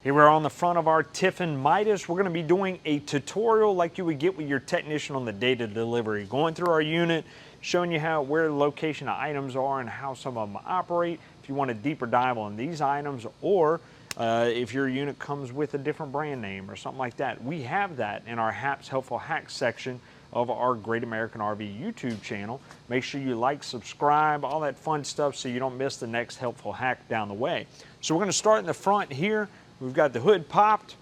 Here we're on the front of our Tiffin Midas. We're going to be doing a tutorial like you would get with your technician on the data delivery. Going through our unit, showing you where the location of items are and how some of them operate. If you want a deeper dive on these items, or if your unit comes with a different brand name or something like that, we have that in our Helpful Hacks section of our Great American RV YouTube channel. Make sure you like, subscribe, all that fun stuff so you don't miss the next helpful hack down the way. So we're going to start in the front here. We've got the hood popped.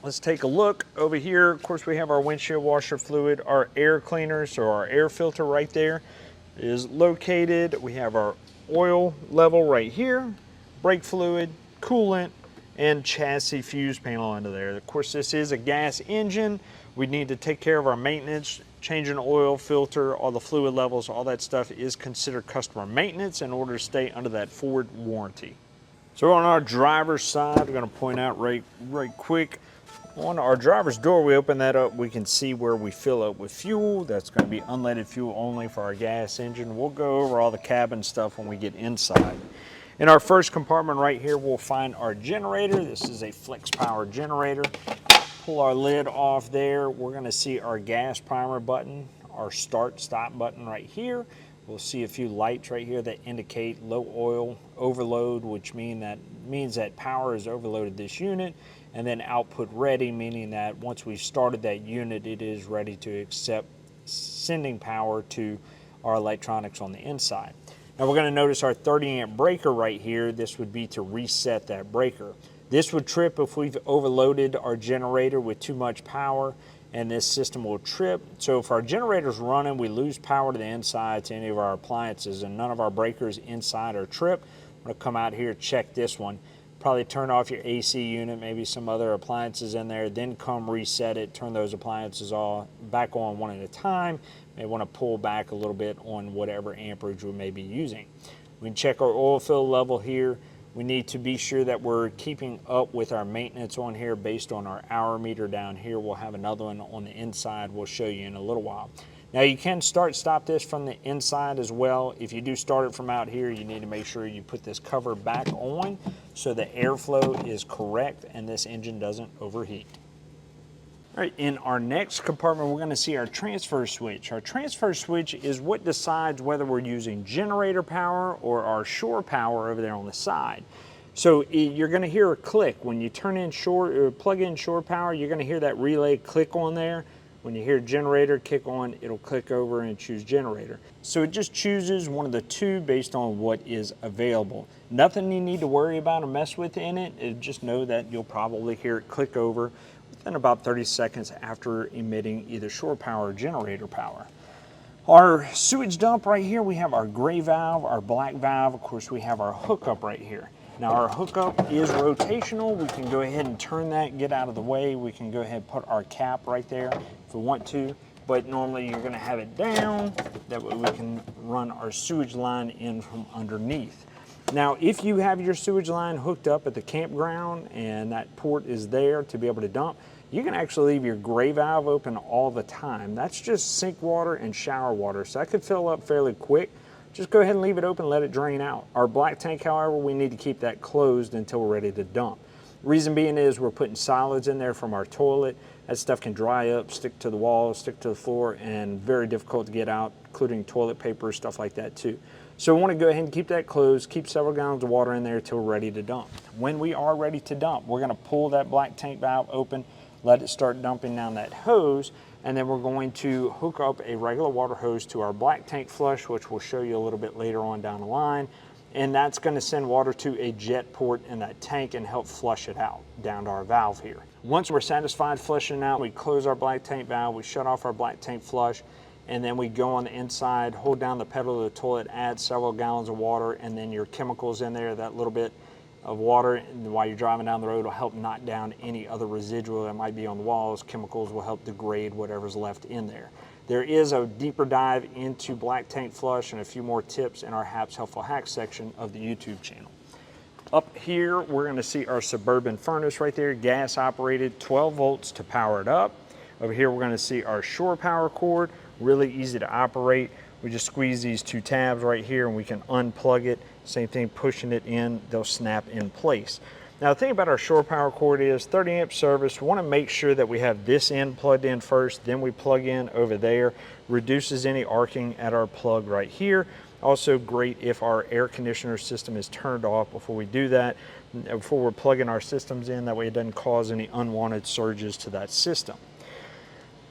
Let's take a look over here. Of course, we have our windshield washer fluid, our air cleaner, so our air filter right there is located. We have our oil level right here, brake fluid, coolant, and chassis fuse panel under there. Of course, this is a gas engine. We need to take care of our maintenance, changing oil, filter, all the fluid levels, all that stuff is considered customer maintenance in order to stay under that Ford warranty. So on our driver's side, we're going to point out right quick, on our driver's door, we open that up, we can see where we fill up with fuel. That's going to be unleaded fuel only for our gas engine. We'll go over all the cabin stuff when we get inside. In our first compartment right here, we'll find our generator. This is a flex power generator. Pull our lid off there. We're going to see our gas primer button, our start stop button right here. We'll see a few lights right here that indicate low oil overload, which means that power is overloaded this unit, and then output ready, meaning that once we've started that unit, it is ready to accept sending power to our electronics on the inside. Now we're going to notice our 30 amp breaker right here. This would be to reset that breaker. This would trip if we've overloaded our generator with too much power, and this system will trip. So if our generator's running, we lose power to the inside to any of our appliances, and none of our breakers inside are tripped. I'm going to come out here, check this one. Probably turn off your AC unit, maybe some other appliances in there, then come reset it, turn those appliances all back on one at a time. May want to pull back a little bit on whatever amperage we may be using. We can check our oil fill level here. We need to be sure that we're keeping up with our maintenance on here based on our hour meter down here. We'll have another one on the inside we'll show you in a little while. Now you can stop this from the inside as well. If you do start it from out here, you need to make sure you put this cover back on so the airflow is correct and this engine doesn't overheat. All right, in our next compartment, we're going to see our transfer switch. Our transfer switch is what decides whether we're using generator power or our shore power over there on the side. So you're going to hear a click. When you turn in shore or plug in shore power, you're going to hear that relay click on there. When you hear generator kick on, it'll click over and choose generator. So it just chooses one of the two based on what is available. Nothing you need to worry about or mess with in it. Just know that you'll probably hear it click over within about 30 seconds after emitting either shore power or generator power. Our sewage dump right here, we have our gray valve, our black valve. Of course, we have our hookup right here. Now our hookup is rotational. We can go ahead and turn that, get out of the way. We can go ahead and put our cap right there if we want to, but normally you're gonna have it down. That way we can run our sewage line in from underneath. Now, if you have your sewage line hooked up at the campground and that port is there to be able to dump, you can actually leave your gray valve open all the time. That's just sink water and shower water, so that could fill up fairly quick. Just go ahead and leave it open, let it drain out. Our black tank, however, we need to keep that closed until we're ready to dump. Reason being is we're putting solids in there from our toilet. That stuff can dry up, stick to the wall, stick to the floor, and very difficult to get out, including toilet paper, stuff like that too. So we want to go ahead and keep that closed, keep several gallons of water in there till we're ready to dump. When we are ready to dump, we're going to pull that black tank valve open, let it start dumping down that hose, and then we're going to hook up a regular water hose to our black tank flush, which we'll show you a little bit later on down the line. And that's going to send water to a jet port in that tank and help flush it out down to our valve here. Once we're satisfied flushing out, we close our black tank valve, we shut off our black tank flush, and then we go on the inside, hold down the pedal of the toilet, add several gallons of water, and then your chemicals in there, that little bit of water, and while you're driving down the road, will help knock down any other residual that might be on the walls. Chemicals will help degrade whatever's left in there. There is a deeper dive into black tank flush and a few more tips in our HAPS Helpful Hacks section of the YouTube channel. Up here, we're going to see our Suburban furnace right there, gas operated, 12 volts to power it up. Over here, we're going to see our shore power cord, really easy to operate. We just squeeze these two tabs right here and we can unplug it. Same thing, pushing it in, they'll snap in place. Now the thing about our shore power cord is 30 amp service. We want to make sure that we have this end plugged in first, then we plug in over there. Reduces any arcing at our plug right here. Also great if our air conditioner system is turned off before we do that, before we're plugging our systems in, that way it doesn't cause any unwanted surges to that system.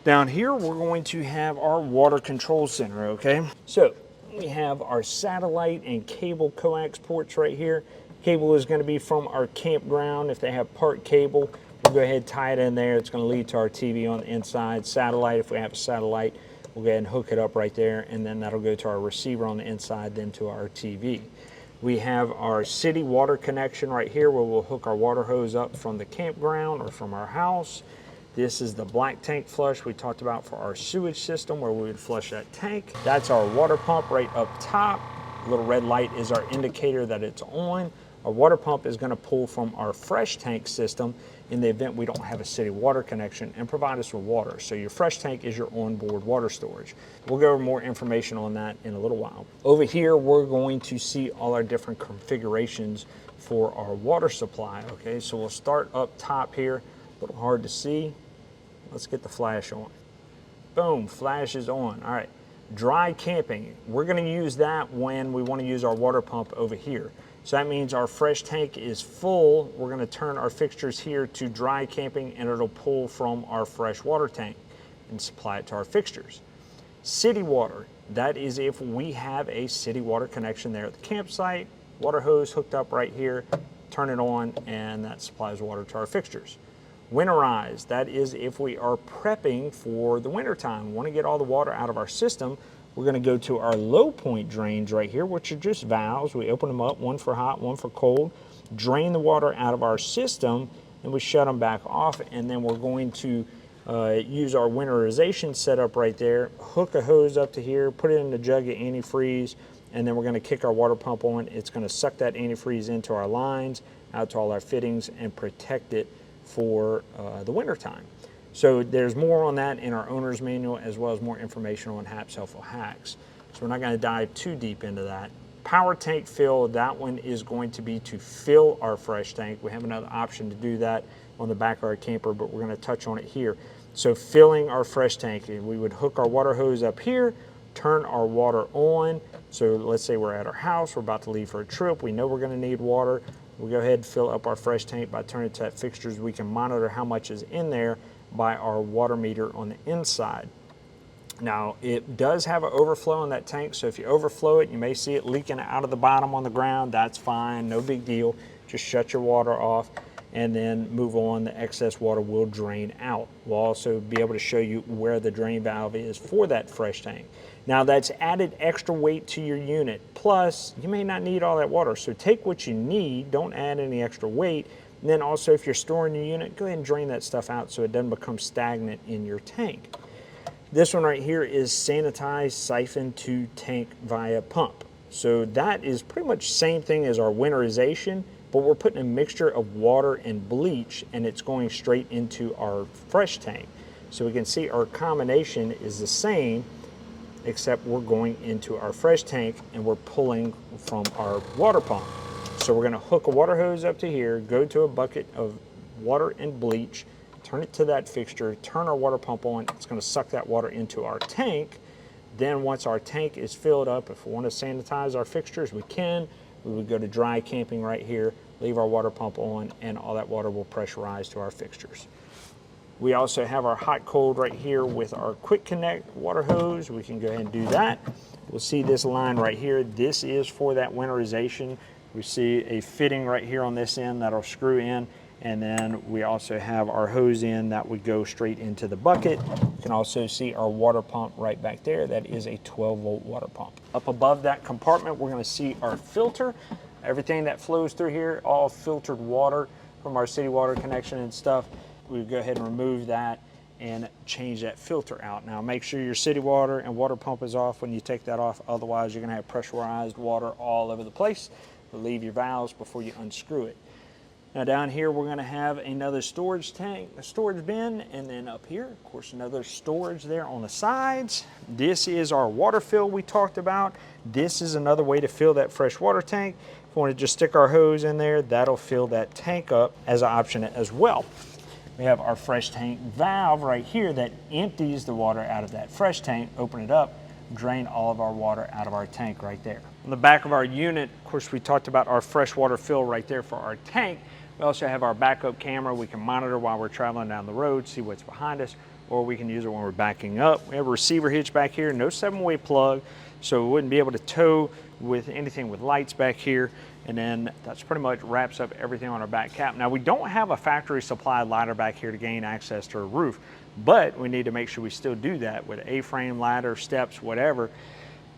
Down here we're going to have our water control center, okay? So we have our satellite and cable coax ports right here. Cable is going to be from our campground. If they have part cable, we'll go ahead and tie it in there. It's going to lead to our TV on the inside. Satellite, if we have a satellite, we'll go ahead and hook it up right there, and then that'll go to our receiver on the inside, then to our TV. We have our city water connection right here where we'll hook our water hose up from the campground or from our house. This is the black tank flush we talked about for our sewage system where we would flush that tank. That's our water pump right up top. The little red light is our indicator that it's on. Our water pump is going to pull from our fresh tank system in the event we don't have a city water connection and provide us with water. So your fresh tank is your onboard water storage. We'll go over more information on that in a little while. Over here, we're going to see all our different configurations for our water supply. Okay, so we'll start up top here. A little hard to see. Let's get the flash on. Boom, flash is on. All right, dry camping. We're going to use that when we want to use our water pump over here. So that means our fresh tank is full. We're going to turn our fixtures here to dry camping, and it'll pull from our fresh water tank and supply it to our fixtures. City water, that is if we have a city water connection there at the campsite, water hose hooked up right here, turn it on, and that supplies water to our fixtures. Winterize, that is if we are prepping for the winter time. We want to get all the water out of our system. We're going to go to our low point drains right here, which are just valves. We open them up, one for hot, one for cold, drain the water out of our system, and we shut them back off. And then we're going to use our winterization setup right there, hook a hose up to here, put it in the jug of antifreeze, and then we're going to kick our water pump on. It's going to suck that antifreeze into our lines, out to all our fittings, and protect it for the winter time. So there's more on that in our owner's manual, as well as more information on HAP's Helpful Hacks. So we're not going to dive too deep into that. Power tank fill, that one is going to be to fill our fresh tank. We have another option to do that on the back of our camper, but we're going to touch on it here. So filling our fresh tank, we would hook our water hose up here, turn our water on. So let's say we're at our house, we're about to leave for a trip, we know we're going to need water. We'll go ahead and fill up our fresh tank by turning to that fixtures. We can monitor how much is in there by our water meter on the inside. Now it does have an overflow in that tank, so if you overflow it, you may see it leaking out of the bottom on the ground. That's fine, no big deal. Just shut your water off and then move on. The excess water will drain out. We'll also be able to show you where the drain valve is for that fresh tank. Now that's added extra weight to your unit, plus you may not need all that water, so take what you need, don't add any extra weight. And then also, if you're storing your unit, go ahead and drain that stuff out so it doesn't become stagnant in your tank. This one right here is sanitized siphon to tank via pump. So that is pretty much the same thing as our winterization, but we're putting a mixture of water and bleach, and it's going straight into our fresh tank. So we can see our combination is the same, except we're going into our fresh tank and we're pulling from our water pump. So we're going to hook a water hose up to here, go to a bucket of water and bleach, turn it to that fixture, turn our water pump on. It's going to suck that water into our tank. Then once our tank is filled up, if we want to sanitize our fixtures, we can. We would go to dry camping right here, leave our water pump on, and all that water will pressurize to our fixtures. We also have our hot cold right here with our quick connect water hose. We can go ahead and do that. We'll see this line right here. This is for that winterization. We see a fitting right here on this end that'll screw in, and then we also have our hose in that would go straight into the bucket. You can also see our water pump right back there. That is a 12-volt water pump. Up above that compartment, we're going to see our filter. Everything that flows through here, all filtered water from our city water connection and stuff. We would go ahead and remove that and change that filter out. Now make sure your city water and water pump is off when you take that off, otherwise you're going to have pressurized water all over the place. Relieve your valves before you unscrew it. Now down here we're going to have another storage tank, a storage bin, and then up here, of course, another storage there on the sides. This is our water fill we talked about. This is another way to fill that fresh water tank. If we want to just stick our hose in there, that'll fill that tank up as an option as well. We have our fresh tank valve right here that empties the water out of that fresh tank, open it up, drain all of our water out of our tank right there. On the back of our unit, of course, we talked about our freshwater fill right there for our tank. We also have our backup camera. We can monitor while we're traveling down the road, see what's behind us, or we can use it when we're backing up. We have a receiver hitch back here, no 7-way plug, so we wouldn't be able to tow with anything with lights back here. And then that's pretty much wraps up everything on our back cap. Now we don't have a factory supplied ladder back here to gain access to a roof, but we need to make sure we still do that with an A-frame, ladder, steps, whatever.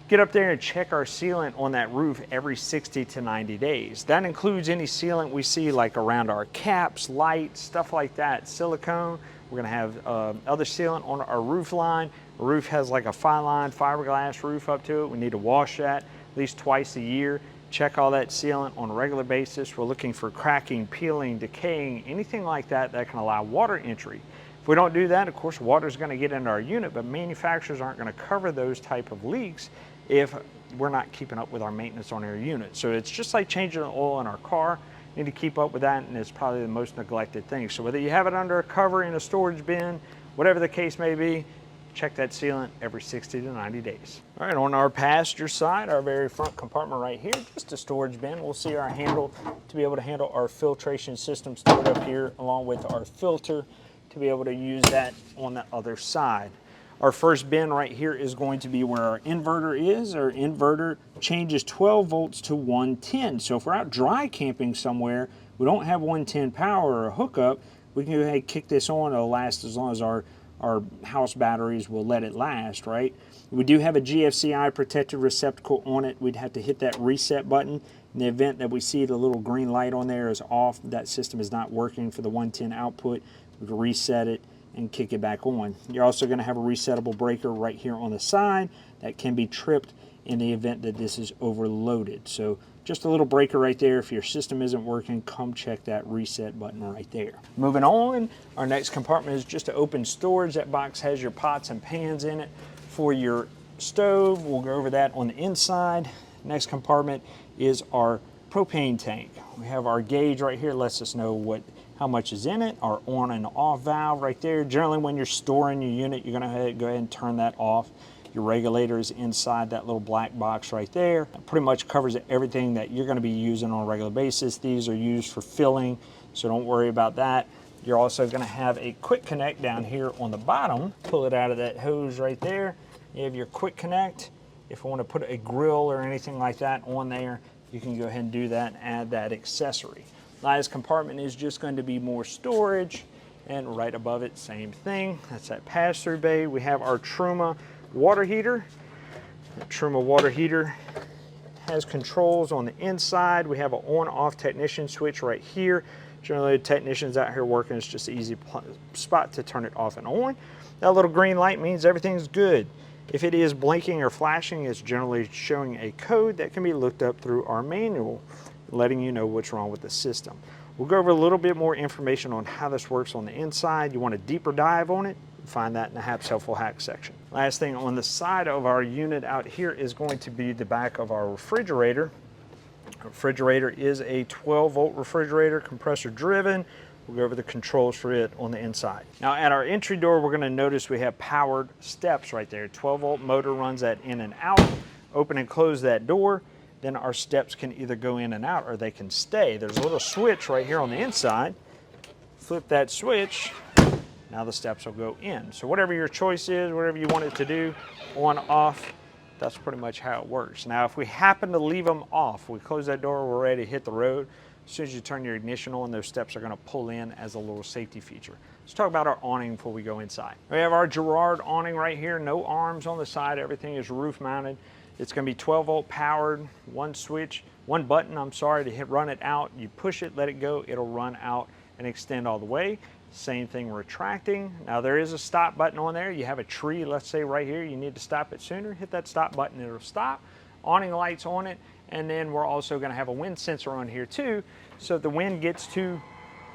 Get up there and check our sealant on that roof every 60 to 90 days. That includes any sealant we see like around our caps, lights, stuff like that, silicone. We're gonna have other sealant on our roof line. The roof has like a fine-line fiberglass roof up to it. We need to wash that at least twice a year. Check all that sealant on a regular basis. We're looking for cracking, peeling, decaying, anything like that that can allow water entry. If we don't do that, of course, water is going to get into our unit, but manufacturers aren't going to cover those type of leaks if we're not keeping up with our maintenance on our unit. So it's just like changing the oil in our car. You need to keep up with that, and it's probably the most neglected thing. So whether you have it under a cover in a storage bin, whatever the case may be, check that sealant every 60 to 90 days. All right, on our passenger side, our very front compartment right here, just a storage bin. We'll see our handle to be able to handle our filtration system stored up here along with our filter to be able to use that on the other side. Our first bin right here is going to be where our inverter is. Our inverter changes 12 volts to 110. So if we're out dry camping somewhere, we don't have 110 power or hookup, we can go ahead and kick this on. It'll last as long as our house batteries will let it last, right? We do have a GFCI protected receptacle on it. We'd have to hit that reset button. In the event that we see the little green light on there is off, that system is not working for the 110 output, we can reset it and kick it back on. You're also going to have a resettable breaker right here on the side that can be tripped in the event that this is overloaded. So just a little breaker right there. If your system isn't working, come check that reset button right there. Moving on, our next compartment is just an open storage. That box has your pots and pans in it for your stove. We'll go over that on the inside. Next compartment is our propane tank. We have our gauge right here, lets us know how much is in it. Our on and off valve right there. Generally when you're storing your unit, you're gonna go ahead and turn that off. Your regulator is inside that little black box right there. It pretty much covers everything that you're going to be using on a regular basis. These are used for filling, so don't worry about that. You're also going to have a quick connect down here on the bottom. Pull it out of that hose right there. You have your quick connect. If you want to put a grill or anything like that on there, you can go ahead and do that and add that accessory. Last compartment is just going to be more storage, and right above it, same thing. That's that pass-through bay. We have our Truma water heater. The Truma water heater has controls on the inside. We have an on-off technician switch right here. Generally, the technicians out here working, it's just an easy spot to turn it off and on. That little green light means everything's good. If it is blinking or flashing, it's generally showing a code that can be looked up through our manual, letting you know what's wrong with the system. We'll go over a little bit more information on how this works on the inside. You want a deeper dive on it? Find that in the HAP's Helpful Hack section. Last thing on the side of our unit out here is going to be the back of our refrigerator. Our refrigerator is a 12-volt refrigerator, compressor driven. We'll go over the controls for it on the inside. Now at our entry door, we're going to notice we have powered steps right there. 12-volt motor runs that in and out. Open and close that door. Then our steps can either go in and out or they can stay. There's a little switch right here on the inside. Flip that switch. Now the steps will go in. So whatever your choice is, whatever you want it to do, on, off, that's pretty much how it works. Now if we happen to leave them off, we close that door, we're ready to hit the road. As soon as you turn your ignition on, those steps are going to pull in as a little safety feature. Let's talk about our awning before we go inside. We have our Girard awning right here, no arms on the side, everything is roof mounted. It's going to be 12-volt powered, one button, to run it out. You push it, let it go, it'll run out and extend all the way. Same thing retracting. Now there is a stop button on there. You have a tree, let's say right here, you need to stop it sooner, hit that stop button, it'll stop. Awning lights on it, and then we're also going to have a wind sensor on here too, so if the wind gets too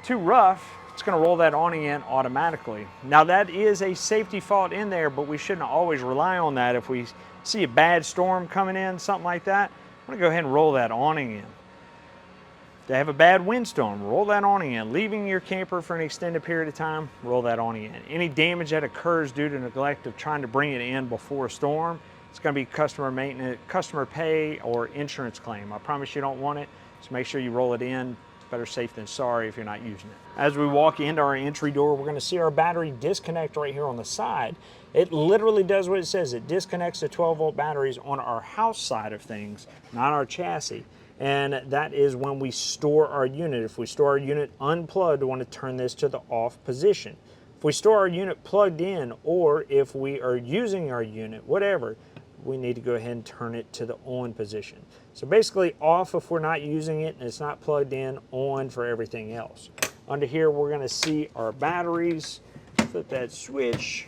too rough, it's going to roll that awning in automatically. Now that is a safety fault in there, but we shouldn't always rely on that. If we see a bad storm coming in, something like that, I'm going to go ahead and roll that awning in. If they have a bad windstorm, roll that awning in. Leaving your camper for an extended period of time, roll that awning in. Any damage that occurs due to neglect of trying to bring it in before a storm, it's going to be customer maintenance, customer pay, or insurance claim. I promise you don't want it, so make sure you roll it in. Better safe than sorry if you're not using it. As we walk into our entry door, we're going to see our battery disconnect right here on the side. It literally does what it says. It disconnects the 12-volt batteries on our house side of things, not our chassis. And that is when we store our unit. If we store our unit unplugged, we want to turn this to the off position. If we store our unit plugged in, or if we are using our unit, whatever, we need to go ahead and turn it to the on position. So basically off if we're not using it and it's not plugged in, on for everything else. Under here we're going to see our batteries. Flip that switch,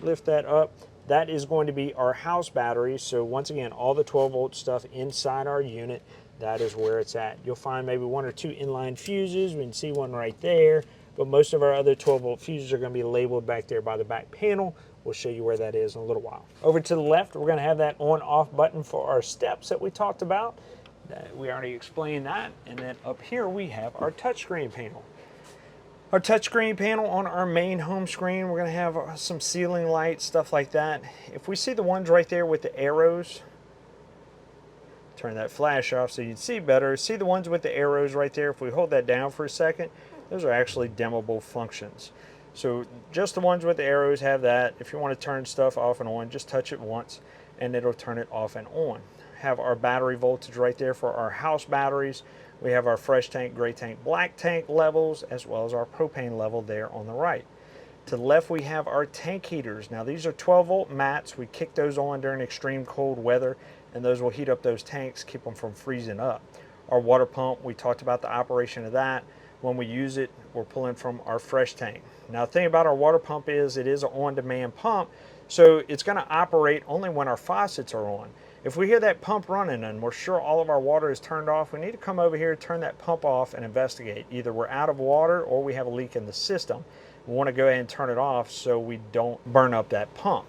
lift that up. That is going to be our house batteries. So once again, all the 12-volt stuff inside our unit, that is where it's at. You'll find maybe 1 or 2 inline fuses. We can see one right there, but most of our other 12-volt fuses are going to be labeled back there by the back panel. We'll show you where that is in a little while. Over to the left, we're going to have that on-off button for our steps that we talked about. We already explained that. And then up here we have our touchscreen panel. Our touchscreen panel on our main home screen, we're going to have some ceiling lights, stuff like that. If we see the ones right there with the arrows, turn that flash off so you'd see better. See the ones with the arrows right there? If we hold that down for a second, those are actually dimmable functions. So just the ones with the arrows have that. If you want to turn stuff off and on, just touch it once and it'll turn it off and on. Have our battery voltage right there for our house batteries. We have our fresh tank, gray tank, black tank levels, as well as our propane level there on the right. To the left we have our tank heaters. Now these are 12-volt mats. We kick those on during extreme cold weather, and those will heat up those tanks, keep them from freezing up. Our water pump, we talked about the operation of that. When we use it, we're pulling from our fresh tank. Now the thing about our water pump is it is an on-demand pump, so it's going to operate only when our faucets are on. If we hear that pump running and we're sure all of our water is turned off, we need to come over here, turn that pump off, and investigate. Either we're out of water or we have a leak in the system. We want to go ahead and turn it off so we don't burn up that pump.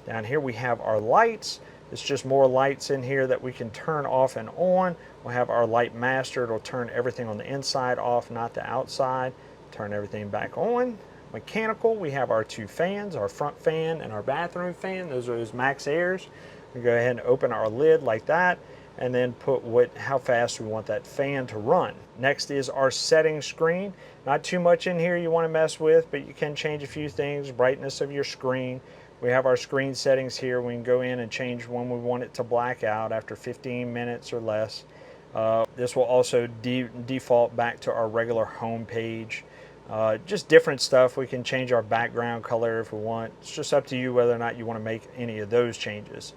Down here we have our lights. It's just more lights in here that we can turn off and on. We'll have our light master. It'll turn everything on the inside off, not the outside. Turn everything back on. Mechanical, we have our 2 fans, our front fan and our bathroom fan. Those are those max airs. We go ahead and open our lid like that and then put how fast we want that fan to run. Next is our settings screen. Not too much in here you want to mess with, but you can change a few things. Brightness of your screen. We have our screen settings here. We can go in and change when we want it to black out after 15 minutes or less. This will also default back to our regular home page. Just different stuff. We can change our background color if we want. It's just up to you whether or not you want to make any of those changes.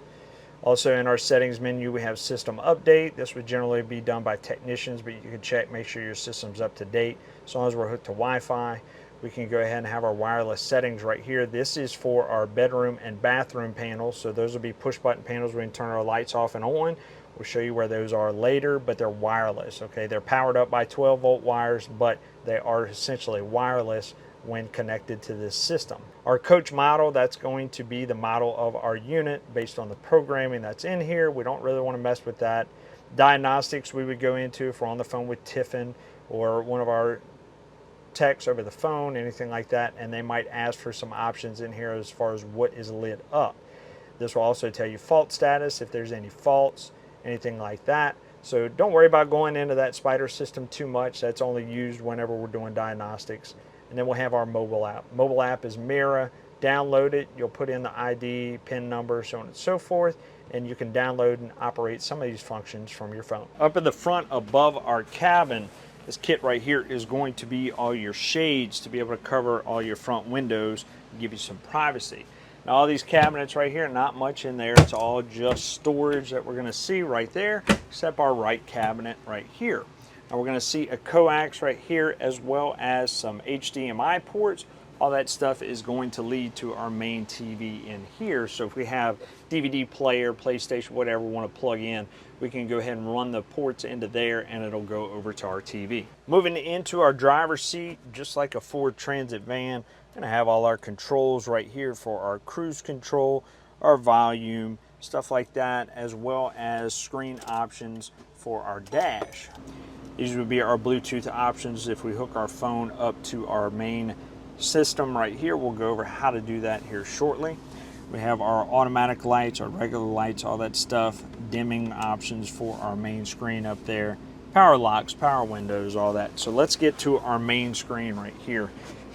Also in our settings menu we have system update. This would generally be done by technicians, but you can check, make sure your system's up to date. As long as we're hooked to Wi-Fi, we can go ahead and have our wireless settings right here. This is for our bedroom and bathroom panels, so those will be push button panels. We can turn our lights off and on. We'll show you where those are later, but they're wireless. Okay, they're powered up by 12-volt wires, but they are essentially wireless when connected to this system. Our coach model, that's going to be the model of our unit based on the programming that's in here. We don't really want to mess with that. Diagnostics we would go into if we're on the phone with Tiffin or one of our techs over the phone, anything like that, and they might ask for some options in here as far as what is lit up. This will also tell you fault status, if there's any faults, anything like that. So don't worry about going into that spider system too much. That's only used whenever we're doing diagnostics. And then we'll have our mobile app. Mobile app is Mira. Download it. You'll put in the ID, PIN number, so on and so forth, and you can download and operate some of these functions from your phone. Up in the front above our cabin, this kit right here is going to be all your shades to be able to cover all your front windows and give you some privacy. Now all these cabinets right here, not much in there. It's all just storage that we're going to see right there, except our right cabinet right here. Now we're going to see a coax right here as well as some HDMI ports all that stuff is going to lead to our main TV in here. So if we have DVD player, PlayStation, whatever we want to plug in, we can go ahead and run the ports into there and it'll go over to our TV. Moving into our driver's seat, just like a Ford Transit van, we're gonna have all our controls right here for our cruise control, our volume, stuff like that, as well as screen options for our dash. These would be our Bluetooth options if we hook our phone up to our main system right here. We'll go over how to do that here shortly. We have our automatic lights, our regular lights, all that stuff, dimming options for our main screen up there, power locks, power windows, all that. So let's get to our main screen right here,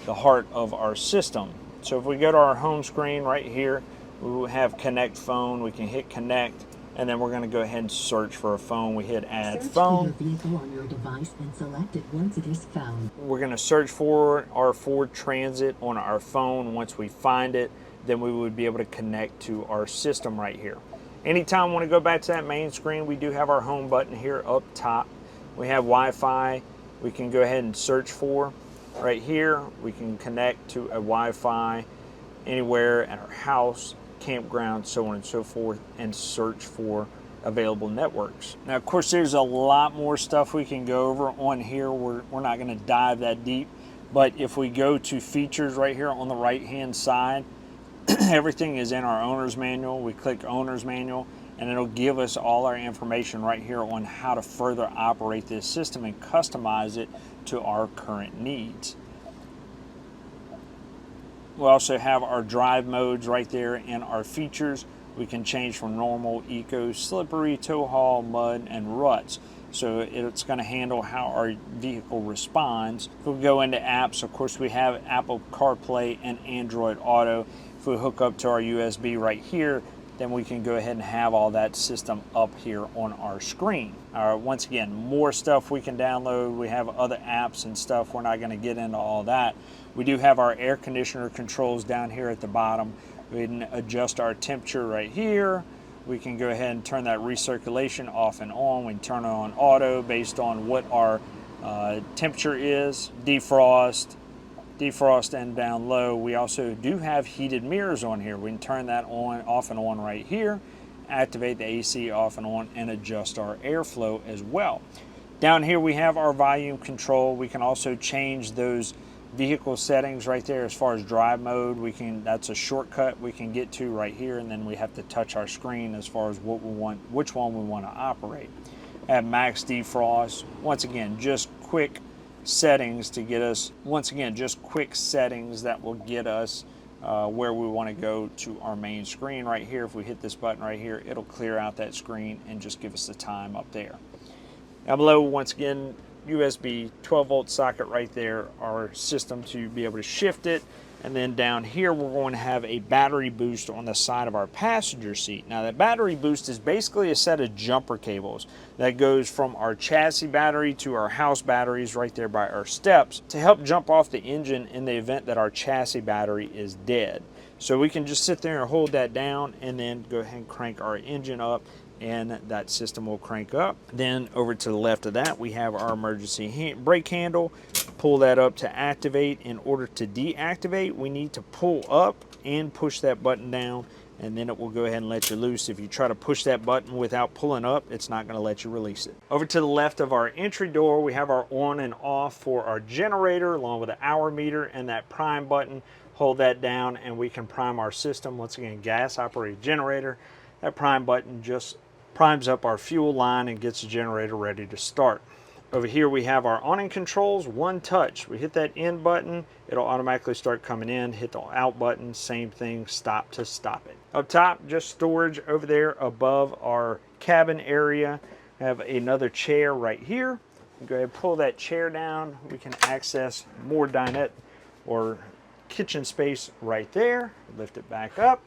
the heart of our system. So if we go to our home screen right here, we will have connect phone. We can hit connect, and then we're going to go ahead and search for a phone. We hit add phone. Search for your vehicle on your device and select it once it is found. We're going to search for our Ford Transit on our phone. Once we find it, then we would be able to connect to our system right here. Anytime we want to go back to that main screen, we do have our home button here up top. We have Wi-Fi. We can go ahead and search for right here. We can connect to a Wi-Fi anywhere at our house, campground, so on and so forth, and search for available networks. Now, of course, there's a lot more stuff we can go over on here. We're not going to dive that deep, but if we go to features right here on the right hand side, everything is in our owner's manual. We click owner's manual and it'll give us all our information right here on how to further operate this system and customize it to our current needs. We also have our drive modes right there in our features. We can change from normal, eco, slippery, tow haul, mud, and ruts. So it's going to handle how our vehicle responds. If we go into apps, of course, we have Apple CarPlay and Android Auto. If we hook up to our USB right here, then we can go ahead and have all that system up here on our screen. Once again, more stuff we can download. We have other apps and stuff. We're not going to get into all that. We do have our air conditioner controls down here at the bottom. We can adjust our temperature right here. We can go ahead and turn that recirculation off and on. We can turn it on auto based on what our temperature is. Defrost and down low. We also do have heated mirrors on here. We can turn that on, off and on right here, activate the AC off and on, and adjust our airflow as well. Down here we have our volume control. We can also change those vehicle settings right there as far as drive mode. That's a shortcut we can get to right here, and then we have to touch our screen as far as what we want, which one we want to operate. Have max defrost. Once again, just quick settings to get us, quick settings that will get us where we want to go to our main screen right here. If we hit this button right here, it'll clear out that screen and just give us the time up there. Down below, once again, USB 12-volt socket right there, our system to be able to shift it. And then down here, we're going to have a battery boost on the side of our passenger seat. Now, that battery boost is basically a set of jumper cables that goes from our chassis battery to our house batteries right there by our steps to help jump off the engine in the event that our chassis battery is dead. So we can just sit there and hold that down and then go ahead and crank our engine up, and that system will crank up. Then over to the left of that, we have our emergency brake handle. Pull that up to activate. In order to deactivate, we need to pull up and push that button down, and then it will go ahead and let you loose. If you try to push that button without pulling up, it's not going to let you release it. Over to the left of our entry door, we have our on and off for our generator, along with the hour meter and that prime button. Hold that down and we can prime our system. Once again, gas operated generator. That prime button just primes up our fuel line and gets the generator ready to start. Over here we have our awning controls, one touch. We hit that in button, it'll automatically start coming in. Hit the out button, same thing, stop to stop it. Up top, just storage over there above our cabin area. We have another chair right here. Go ahead and pull that chair down. We can access more dinette or kitchen space right there. Lift it back up.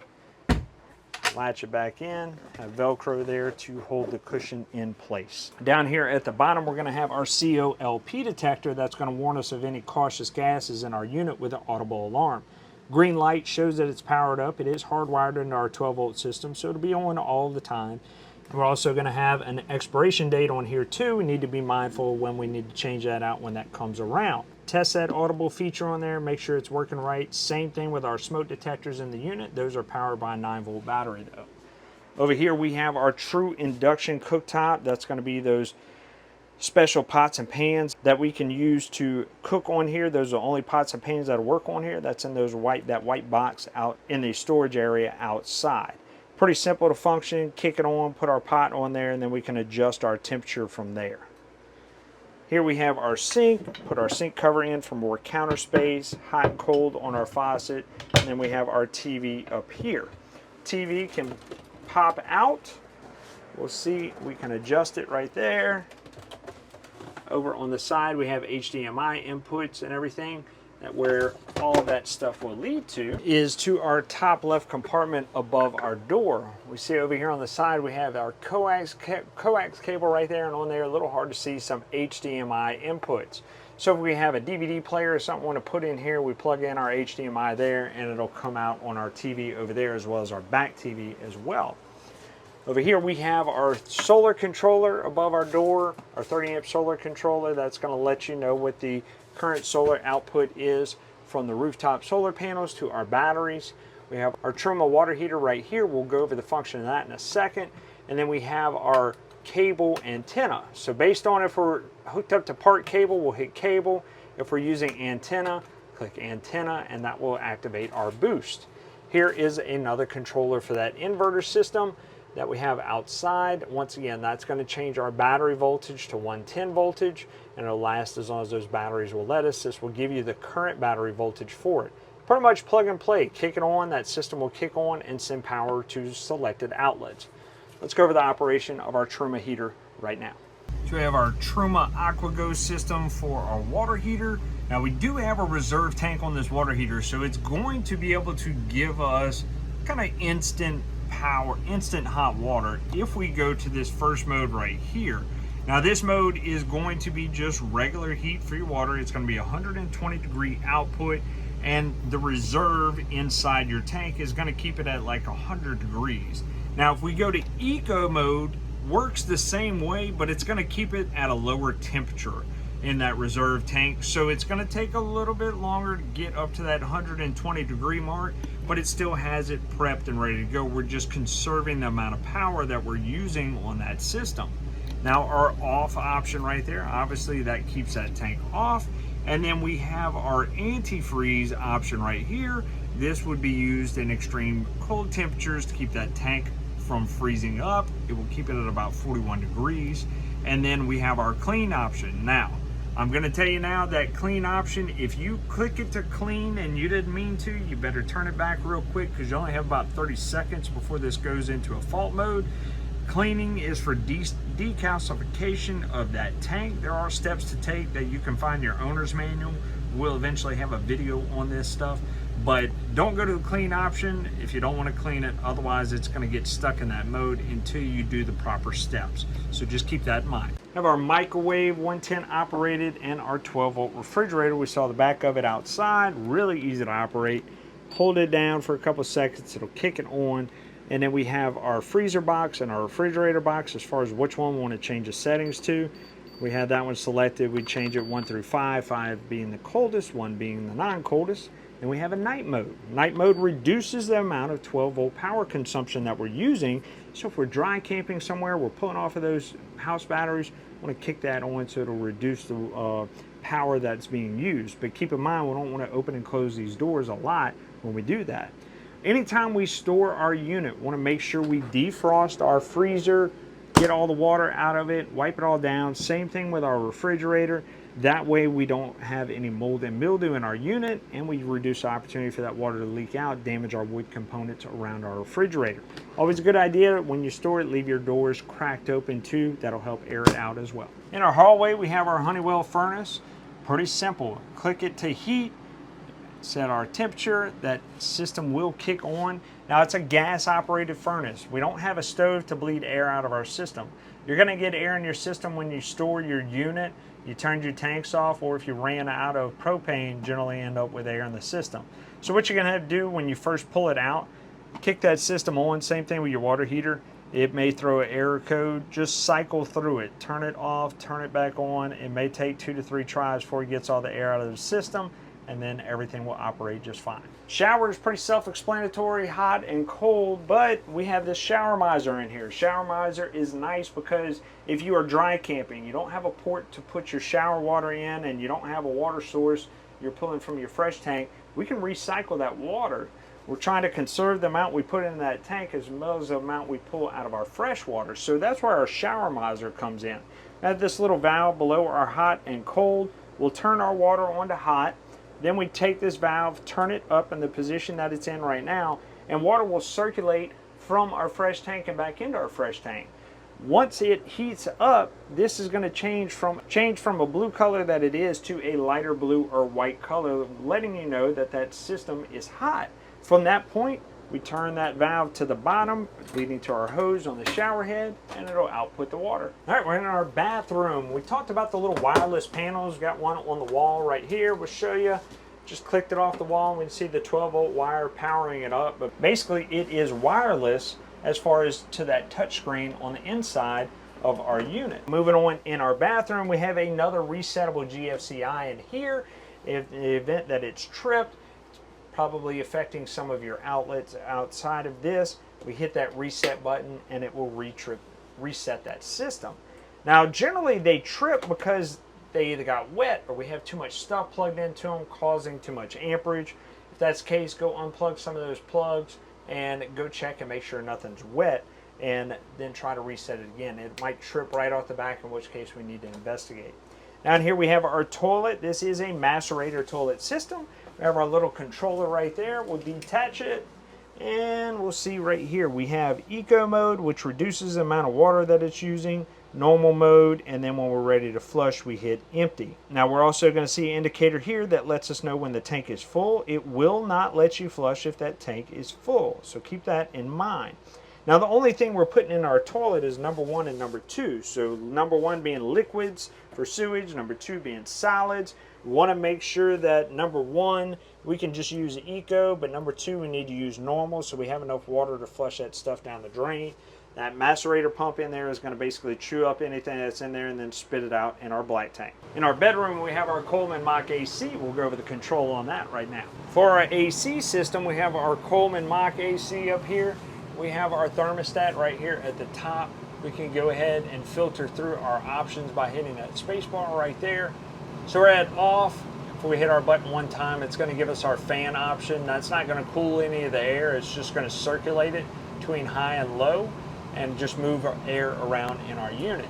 Latch it back in, have Velcro there to hold the cushion in place. Down here at the bottom, we're going to have our COLP detector that's going to warn us of any cautious gases in our unit with an audible alarm. Green light shows that it's powered up. It is hardwired into our 12-volt system, so it'll be on all the time. We're also going to have an expiration date on here too. We need to be mindful when we need to change that out when that comes around. Test that audible feature on there, make sure it's working right. Same thing with our smoke detectors in the unit. Those are powered by a 9-volt battery though. Over here we have our true induction cooktop. That's going to be those special pots and pans that we can use to cook on here. Those are the only pots and pans that work on here. That's in that white box out in the storage area outside. Pretty simple to function. Kick it on, put our pot on there, and then we can adjust our temperature from there. Here we have our sink. Put our sink cover in for more counter space, hot and cold on our faucet, and then we have our TV up here. TV can pop out. We'll see, we can adjust it right there. Over on the side we have HDMI inputs and everything. That where all of that stuff will lead to is to our top left compartment above our door. We see over here on the side we have our coax cable right there, and on there a little hard to see some HDMI inputs. So if we have a DVD player or something we want to put in here, we plug in our HDMI there and it'll come out on our TV over there, as well as our back TV as well. Over here we have our solar controller above our door, our 30-amp solar controller. That's going to let you know what the current solar output is from the rooftop solar panels to our batteries. We have our Truma water heater right here. We'll go over the function of that in a second. And then we have our cable antenna. So based on if we're hooked up to part cable, we'll hit cable. If we're using antenna, click antenna, and that will activate our boost. Here is another controller for that inverter system that we have outside. Once again, that's going to change our battery voltage to 110 voltage, and it'll last as long as those batteries will let us. This will give you the current battery voltage for it. Pretty much plug and play. Kick it on, that system will kick on and send power to selected outlets. Let's go over the operation of our Truma heater right now. So we have our Truma AquaGo system for our water heater. Now we do have a reserve tank on this water heater, so it's going to be able to give us kind of instant power, instant hot water if we go to this first mode right here. Now this mode is going to be just regular heat for your water. It's going to be 120 degree output, and the reserve inside your tank is going to keep it at like 100 degrees. Now if we go to eco mode, works the same way, but it's going to keep it at a lower temperature in that reserve tank, so it's going to take a little bit longer to get up to that 120 degree mark, but it still has it prepped and ready to go. We're just conserving the amount of power that we're using on that system. Now our off option right there, obviously that keeps that tank off, and then we have our antifreeze option right here. This would be used in extreme cold temperatures to keep that tank from freezing up. It will keep it at about 41 degrees. And then we have our clean option. Now I'm going to tell you now that clean option, if you click it to clean and you didn't mean to, you better turn it back real quick, because you only have about 30 seconds before this goes into a fault mode. Cleaning is for decalcification of that tank. There are steps to take that you can find in your owner's manual. We'll eventually have a video on this stuff, but don't go to the clean option if you don't want to clean it. Otherwise it's going to get stuck in that mode until you do the proper steps. So just keep that in mind. We have our microwave 110 operated and our 12-volt refrigerator. We saw the back of it outside. Really easy to operate. Hold it down for a couple seconds, it'll kick it on. And then we have our freezer box and our refrigerator box as far as which one we want to change the settings to. We have that one selected. We change it 1 through 5, 5 being the coldest, 1 being the non-coldest. And we have a night mode. Night mode reduces the amount of 12-volt power consumption that we're using. So if we're dry camping somewhere, we're pulling off of those house batteries, we want to kick that on so it'll reduce the power that's being used. But keep in mind, we don't want to open and close these doors a lot when we do that. Anytime we store our unit, we want to make sure we defrost our freezer, get all the water out of it, wipe it all down. Same thing with our refrigerator. That way we don't have any mold and mildew in our unit, and we reduce the opportunity for that water to leak out, damage our wood components around our refrigerator. Always a good idea when you store it, leave your doors cracked open too. That'll help air it out as well. In our hallway we have our Honeywell furnace. Pretty simple. Click it to heat, set our temperature, that system will kick on. Now it's a gas operated furnace. We don't have a stove to bleed air out of our system. You're going to get air in your system when you store your unit. You turned your tanks off, or if you ran out of propane, generally end up with air in the system. So what you're going to have to do when you first pull it out, kick that system on, same thing with your water heater, It may throw an error code. Just cycle through it. Turn it off, turn it back on. It may take 2 to 3 tries before it gets all the air out of the system, and then everything will operate just fine. Shower is pretty self-explanatory, hot and cold, but we have this shower miser in here. Shower miser is nice because if you are dry camping, you don't have a port to put your shower water in, and you don't have a water source you're pulling from your fresh tank, we can recycle that water. We're trying to conserve the amount we put in that tank as well as the amount we pull out of our fresh water. So that's where our shower miser comes in. Now this little valve below our hot and cold will turn our water on to hot. Then we take this valve, turn it up in the position that it's in right now, and water will circulate from our fresh tank and back into our fresh tank. Once it heats up, this is going to change from a blue color that it is to a lighter blue or white color, letting you know that that system is hot. From that point, we turn that valve to the bottom, leading to our hose on the shower head, and it'll output the water. All right, we're in our bathroom. We talked about the little wireless panels. Got one on the wall right here. We'll show you. Just clicked it off the wall, and we can see the 12-volt wire powering it up. But basically, it is wireless as far as to that touch screen on the inside of our unit. Moving on, in our bathroom, we have another resettable GFCI in here. If in the event that it's tripped, probably affecting some of your outlets outside of this, we hit that reset button and it will reset that system. Now generally they trip because they either got wet or we have too much stuff plugged into them, causing too much amperage. If that's the case, go unplug some of those plugs and go check and make sure nothing's wet, and then try to reset it again. It might trip right off the back, in which case we need to investigate. Down here we have our toilet. This is a macerator toilet system. We have our little controller right there. We'll detach it, and we'll see right here we have eco mode, which reduces the amount of water that it's using, normal mode, and then when we're ready to flush, we hit empty. Now we're also going to see an indicator here that lets us know when the tank is full. It will not let you flush if that tank is full, so keep that in mind. Now the only thing we're putting in our toilet is number 1 and number 2. So number 1 being liquids for sewage, number 2 being solids. We want to make sure that number 1 we can just use eco, but number 2 we need to use normal so we have enough water to flush that stuff down the drain. That macerator pump in there is going to basically chew up anything that's in there and then spit it out in our black tank. In our bedroom we have our Coleman Mach AC. We'll go over the control on that right now. For our AC system, we have our Coleman Mach AC up here. We have our thermostat right here at the top. We can go ahead and filter through our options by hitting that space bar right there. So we're at off. If we hit our button one time, it's going to give us our fan option. That's not going to cool any of the air. It's just going to circulate it between high and low and just move our air around in our unit.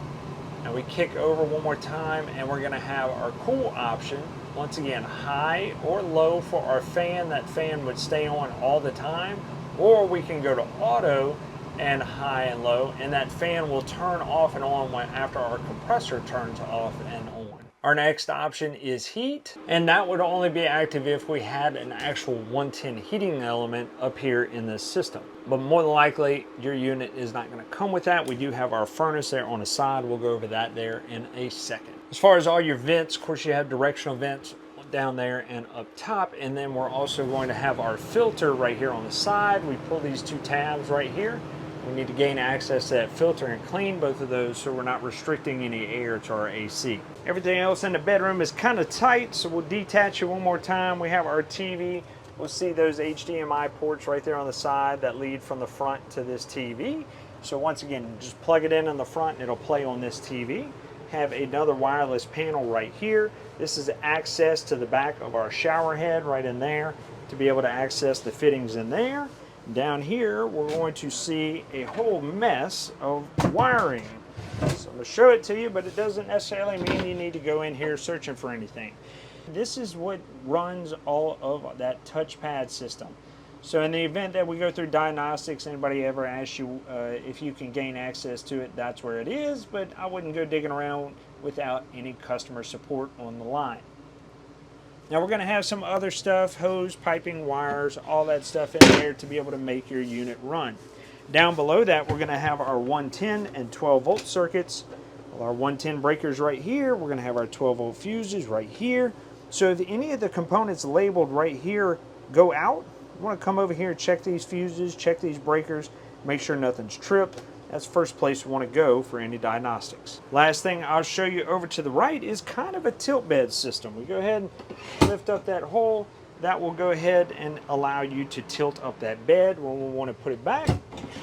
Now we kick over one more time, and we're going to have our cool option. Once again, high or low for our fan. That fan would stay on all the time. Or we can go to auto and high and low, and that fan will turn off and on after our compressor turns off and on. Our next option is heat, and that would only be active if we had an actual 110 heating element up here in this system. But more than likely, your unit is not going to come with that. We do have our furnace there on the side. We'll go over that there in a second. As far as all your vents, of course, you have directional vents down there and up top, and then we're also going to have our filter right here on the side. We pull these 2 tabs right here. We need to gain access to that filter and clean both of those so we're not restricting any air to our AC. Everything else in the bedroom is kind of tight, so we'll detach it one more time. We have our TV. We'll see those HDMI ports right there on the side that lead from the front to this TV. So once again, just plug it in the front and it'll play on this TV. Have another wireless panel right here. This is access to the back of our shower head right in there to be able to access the fittings in there. Down here, we're going to see a whole mess of wiring. So I'm going to show it to you, but it doesn't necessarily mean you need to go in here searching for anything. This is what runs all of that touchpad system. So in the event that we go through diagnostics, anybody ever asks you if you can gain access to it, that's where it is, but I wouldn't go digging around without any customer support on the line. Now we're going to have some other stuff, hose, piping, wires, all that stuff in there to be able to make your unit run. Down below that, we're going to have our 110 and 12 volt circuits. Well, our 110 breakers right here. We're going to have our 12 volt fuses right here. So if any of the components labeled right here go out, you want to come over here and check these fuses, check these breakers, make sure nothing's tripped, That's the first place we want to go for any diagnostics. Last thing I'll show you over to the right is kind of a tilt bed system. We go ahead and lift up that hole. That will go ahead and allow you to tilt up that bed. When we want to put it back,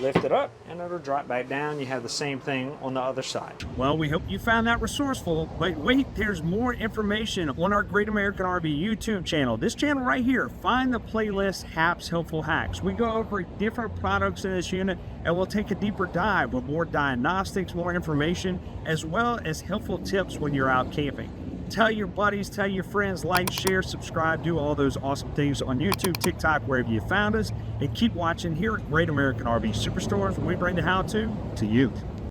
lift it up and it'll drop back down. You have the same thing on the other side. Well, we hope you found that resourceful, but wait, there's more information on our Great American RV YouTube channel. This channel right here, find the playlist Hap's Helpful Hacks. We go over different products in this unit and we'll take a deeper dive with more diagnostics, more information, as well as helpful tips when you're out camping. Tell your buddies, tell your friends, like, share, subscribe, do all those awesome things on YouTube, TikTok, wherever you found us. And keep watching here at Great American RV Superstores, where we bring the how-to you.